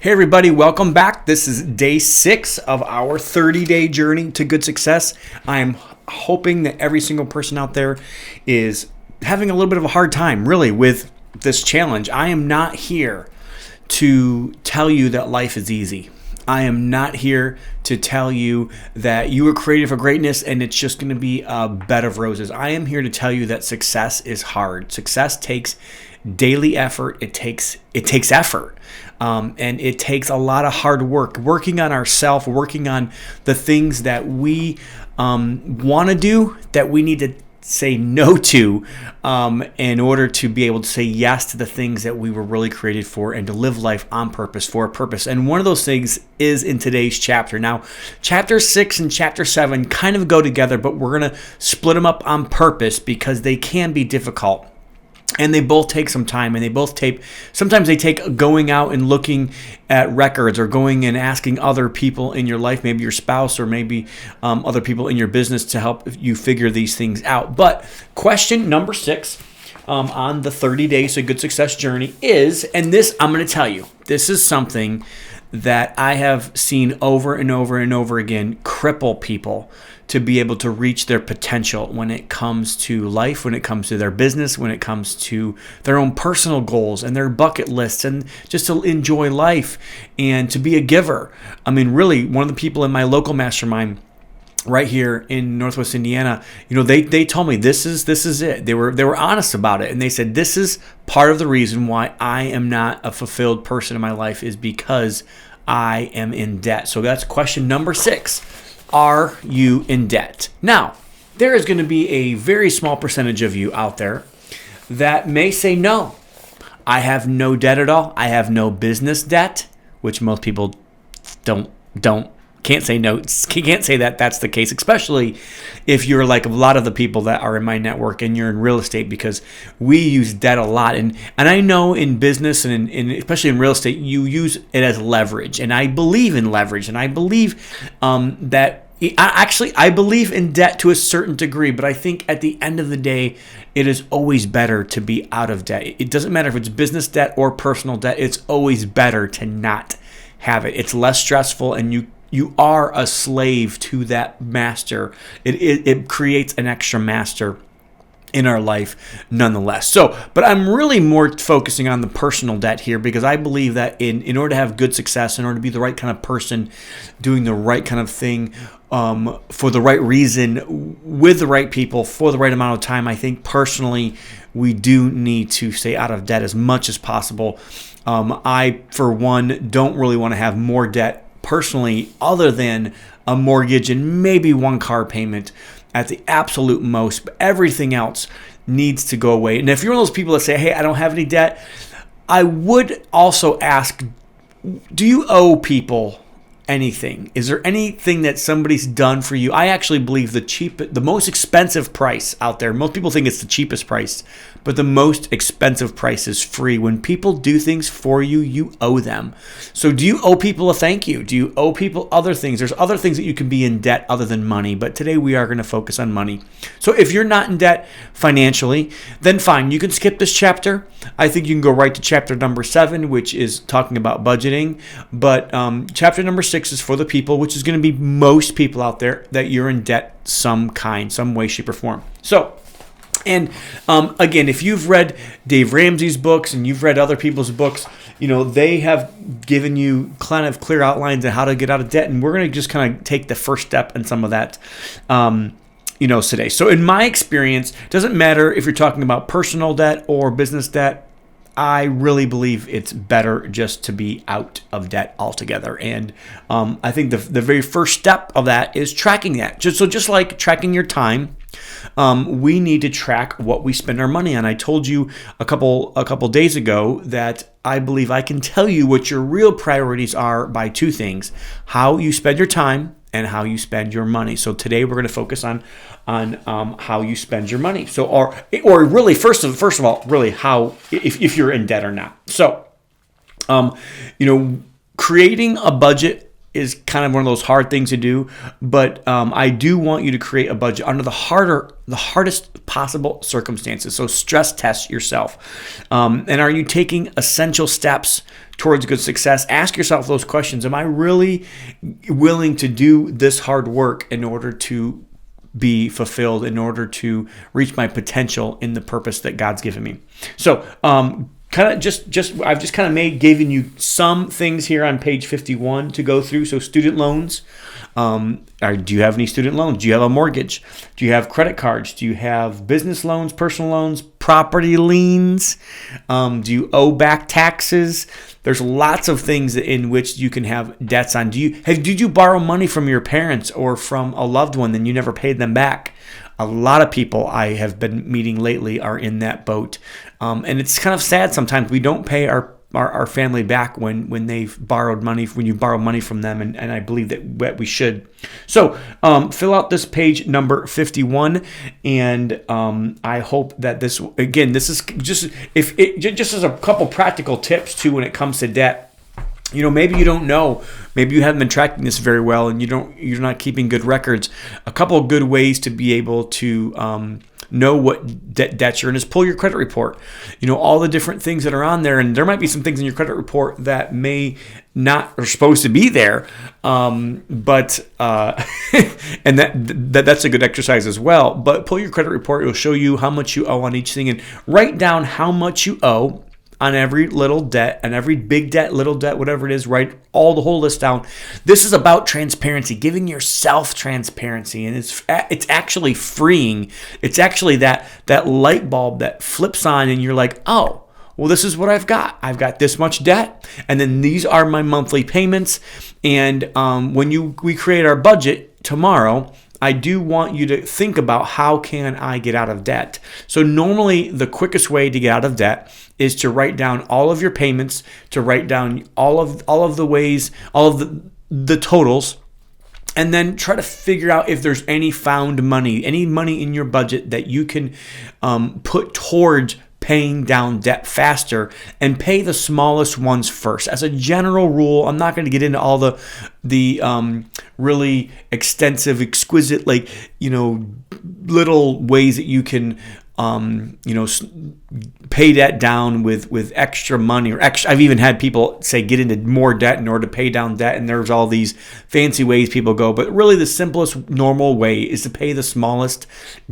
Hey everybody, welcome back. This is day 6 of our 30-day journey to good success. I am hoping that every single person out there is having a little bit of a hard time, really, with this challenge. I am not here to tell you that life is easy. I am not here to tell you that you were created for greatness and it's just going to be a bed of roses. I am here to tell you that success is hard. Success takes daily effort. It takes effort. And it takes a lot of hard work, working on ourselves, working on the things that we want to do, that we need to say no to in order to be able to say yes to the things that we were really created for and to live life on purpose, for a purpose. And one of those things is in today's chapter. Now, chapter 6 and chapter 7 kind of go together, but we're going to split them up on purpose because they can be difficult. And they both take some time, and sometimes they take going out and looking at records or going and asking other people in your life, maybe your spouse or maybe other people in your business to help you figure these things out. But question number 6 on the 30 Days to Good Success journey is, and this I'm going to tell you, this is something that I have seen over and over and over again cripple people to be able to reach their potential when it comes to life, when it comes to their business, when it comes to their own personal goals and their bucket lists, and just to enjoy life and to be a giver. I mean, really, one of the people in my local mastermind right here in Northwest Indiana, they told me this is it. They were honest about it, and they said this is part of the reason why I am not a fulfilled person in my life is because I am in debt. So that's question number 6. Are you in debt? Now, there is going to be a very small percentage of you out there that may say no. I have no debt at all. I have no business debt, which most people can't say no. Can't say that that's the case, especially if you're like a lot of the people that are in my network and you're in real estate, because we use debt a lot. And I know in business and especially in real estate, you use it as leverage. And I believe in leverage. And I believe I believe in debt to a certain degree, but I think at the end of the day, it is always better to be out of debt. It doesn't matter if it's business debt or personal debt. It's always better to not have it. It's less stressful, and you are a slave to that master. It creates an extra master in our life nonetheless. So, but I'm really more focusing on the personal debt here because I believe that in order to have good success, in order to be the right kind of person, doing the right kind of thing for the right reason, with the right people, for the right amount of time, I think personally we do need to stay out of debt as much as possible. I, for one, don't really want to have more debt personally other than a mortgage and maybe one car payment at the absolute most, but everything else needs to go away. And if you're one of those people that say, hey, I don't have any debt, I would also ask, do you owe people anything? Is there anything that somebody's done for you? I actually believe the most expensive price out there, most people think it's the cheapest price, but the most expensive price is free. When people do things for you, you owe them. So do you owe people a thank you? Do you owe people other things? There's other things that you can be in debt other than money, but today we are going to focus on money. So if you're not in debt financially, then fine, you can skip this chapter. I think you can go right to chapter number 7, which is talking about budgeting, but chapter number 6 is for the people, which is going to be most people out there, that you're in debt some way, shape, or form. So, and again, if you've read Dave Ramsey's books and you've read other people's books, they have given you kind of clear outlines on how to get out of debt. And we're going to just kind of take the first step in some of that, today. So in my experience, it doesn't matter if you're talking about personal debt or business debt. I really believe it's better just to be out of debt altogether. And I think the very first step of that is tracking that. Just like tracking your time, we need to track what we spend our money on. I told you a couple days ago that I believe I can tell you what your real priorities are by 2 things: how you spend your time and how you spend your money. So today we're going to focus on how you spend your money. So, or really, first of all, really how if you're in debt or not. So, creating a budget is kind of one of those hard things to do, but I do want you to create a budget under the hardest possible circumstances. So stress test yourself. And are you taking essential steps towards good success? Ask yourself those questions. Am I really willing to do this hard work in order to be fulfilled, in order to reach my potential in the purpose that God's given me? So, I've just given you some things here on page 51 to go through. So student loans, do you have any student loans? Do you have a mortgage? Do you have credit cards? Do you have business loans, personal loans, property liens? Do you owe back taxes? There's lots of things in which you can have debts on. Did you borrow money from your parents or from a loved one and you never paid them back? A lot of people I have been meeting lately are in that boat. And it's kind of sad sometimes. We don't pay our family back when they've borrowed money, when you borrow money from them, and I believe that we should. So fill out this page number 51, and I hope that this is just just as a couple practical tips too when it comes to debt. Maybe you don't know. Maybe you haven't been tracking this very well, and you're not keeping good records. A couple of good ways to be able to know what debts you're in is pull your credit report. All the different things that are on there, and there might be some things in your credit report that may not are supposed to be there, but and that's a good exercise as well. But pull your credit report; it'll show you how much you owe on each thing, and write down how much you owe on every little debt, and every big debt, little debt, whatever it is, write the whole list down. This is about transparency, giving yourself transparency, and it's actually freeing. It's actually that light bulb that flips on, and you're like, oh, well, this is what I've got. I've got this much debt, and then these are my monthly payments. And when we create our budget tomorrow, I do want you to think about how can I get out of debt. So normally the quickest way to get out of debt is to write down all of your payments, to write down all of the ways, all of the totals, and then try to figure out if there's any found money, any money in your budget that you can put towards paying down debt faster, and pay the smallest ones first. As a general rule, I'm not going to get into all the really extensive, exquisite, little ways that you can pay debt down with extra money or extra. I've even had people say get into more debt in order to pay down debt, and there's all these fancy ways people go. But really, the simplest, normal way is to pay the smallest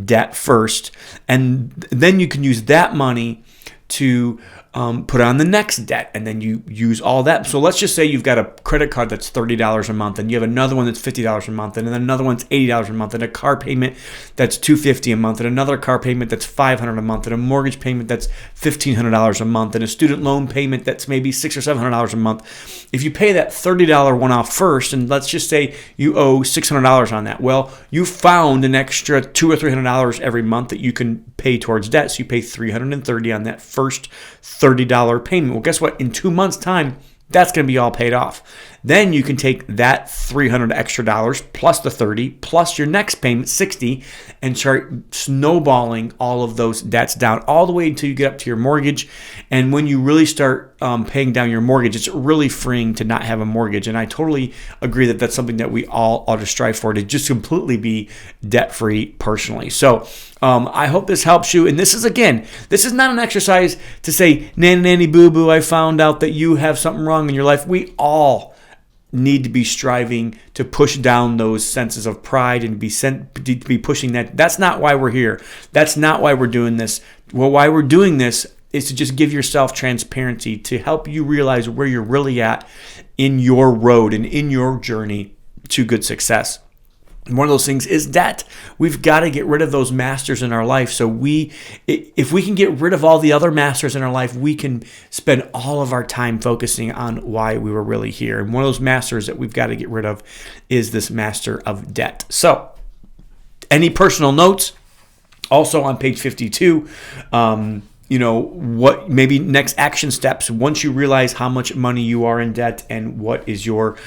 debt first, and then you can use that money to put on the next debt, and then you use all that. So let's just say you've got a credit card that's $30 a month, and you have another one that's $50 a month, and then another one's $80 a month, and a car payment that's $250 a month, and another car payment that's $500 a month, and a mortgage payment that's $1,500 a month, and a student loan payment that's maybe $600 or $700 a month. If you pay that $30 one off first, and let's just say you owe $600 on that, well, you found an extra $200 or $300 every month that you can pay towards debt. So you pay $330 on that first $30 payment. Well, guess what? In 2 months' time, that's going to be all paid off. Then you can take that $300 extra dollars plus the $30 plus your next payment, $60, and start snowballing all of those debts down all the way until you get up to your mortgage. And when you really start paying down your mortgage, it's really freeing to not have a mortgage. And I totally agree that that's something that we all ought to strive for, to just completely be debt-free personally. So I hope this helps you. And this is not an exercise to say, nanny boo-boo, I found out that you have something wrong in your life. We all need to be striving to push down those senses of pride and be pushing that. That's not why we're here. That's not why we're doing this. Well, why we're doing this is to just give yourself transparency, to help you realize where you're really at in your road and in your journey to good success. And one of those things is debt. We've got to get rid of those masters in our life. So if we can get rid of all the other masters in our life, we can spend all of our time focusing on why we were really here. And one of those masters that we've got to get rid of is this master of debt. So any personal notes? Also on page 52, what maybe next action steps once you realize how much money you are in debt, and what is your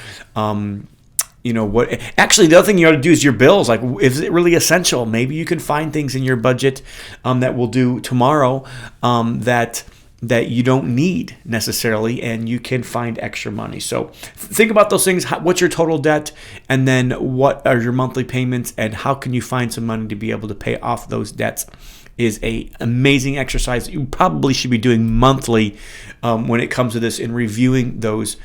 actually the other thing you ought to do is your bills. Like, is it really essential? Maybe you can find things in your budget that we'll do tomorrow that that you don't need necessarily, and you can find extra money. So think about those things. What's your total debt, and then what are your monthly payments, and how can you find some money to be able to pay off those debts? Is a amazing exercise that you probably should be doing monthly when it comes to this, and reviewing those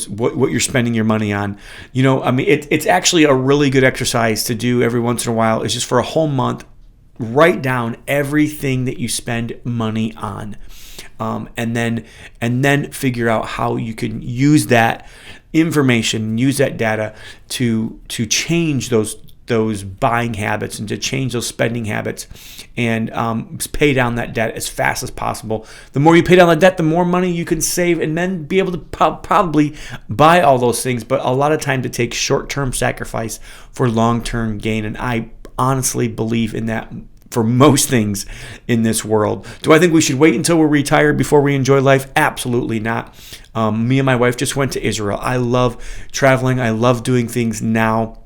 what you're spending your money on. It's actually a really good exercise to do every once in a while. It's just for a whole month, write down everything that you spend money on, and then figure out how you can use that information, use that data to change those buying habits and to change those spending habits, and pay down that debt as fast as possible. The more you pay down the debt, the more money you can save, and then be able to probably buy all those things. But a lot of times it takes short-term sacrifice for long-term gain, and I honestly believe in that for most things in this world. Do I think we should wait until we're retired before we enjoy life? Absolutely not. Me and my wife just went to Israel. I love traveling. I love doing things now.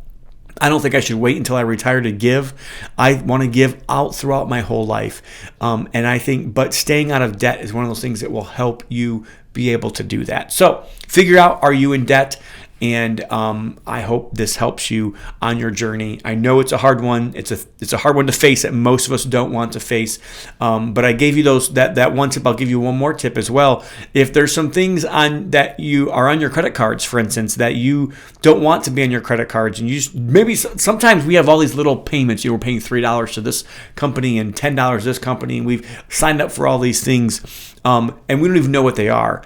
I don't think I should wait until I retire to give. I want to give out throughout my whole life. And I think, but staying out of debt is one of those things that will help you be able to do that. So figure out, are you in debt? And I hope this helps you on your journey. I know it's a hard one. It's a hard one to face that most of us don't want to face. But I gave you that one tip. I'll give you one more tip as well. If there's some things that you are on your credit cards, for instance, that you don't want to be on your credit cards, and maybe sometimes we have all these little payments. We're paying $3 to this company and $10 to this company, and we've signed up for all these things, and we don't even know what they are.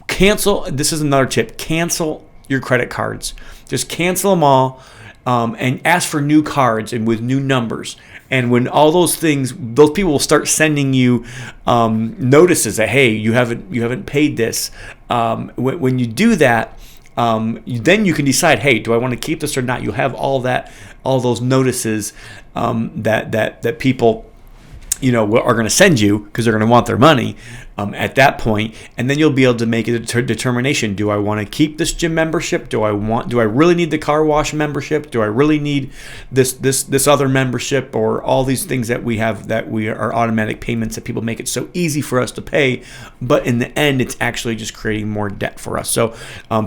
Cancel. This is another tip. Cancel your credit cards. Just cancel them all, and ask for new cards and with new numbers. And when all those people will start sending you notices that, hey, you haven't paid this. When you do that, then you can decide, hey, do I want to keep this or not? You'll have all those notices that people are going to send you, because they're going to want their money at that point, and then you'll be able to make a determination. Do I want to keep this gym membership? Do I really need the car wash membership? Do I really need this other membership, or all these things that we have that we are automatic payments that people make it so easy for us to pay, but in the end it's actually just creating more debt for us. So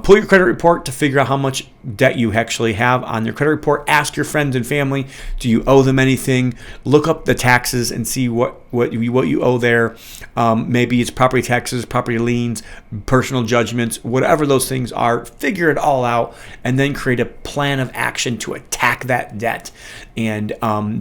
pull your credit report to figure out how much debt you actually have on your credit report. Ask your friends and family, do you owe them anything? Look up the taxes and see what you owe there. Maybe it's property taxes, property liens, personal judgments, whatever those things are. Figure it all out, and then create a plan of action to attack that debt. And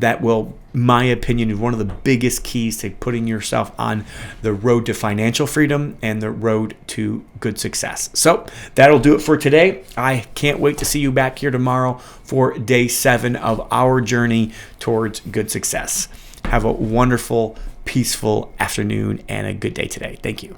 that will, my opinion, is one of the biggest keys to putting yourself on the road to financial freedom and the road to good success. So that'll do it for today. I can't wait to see you back here tomorrow for day 7 of our journey towards good success. Have a wonderful, peaceful afternoon and a good day today. Thank you.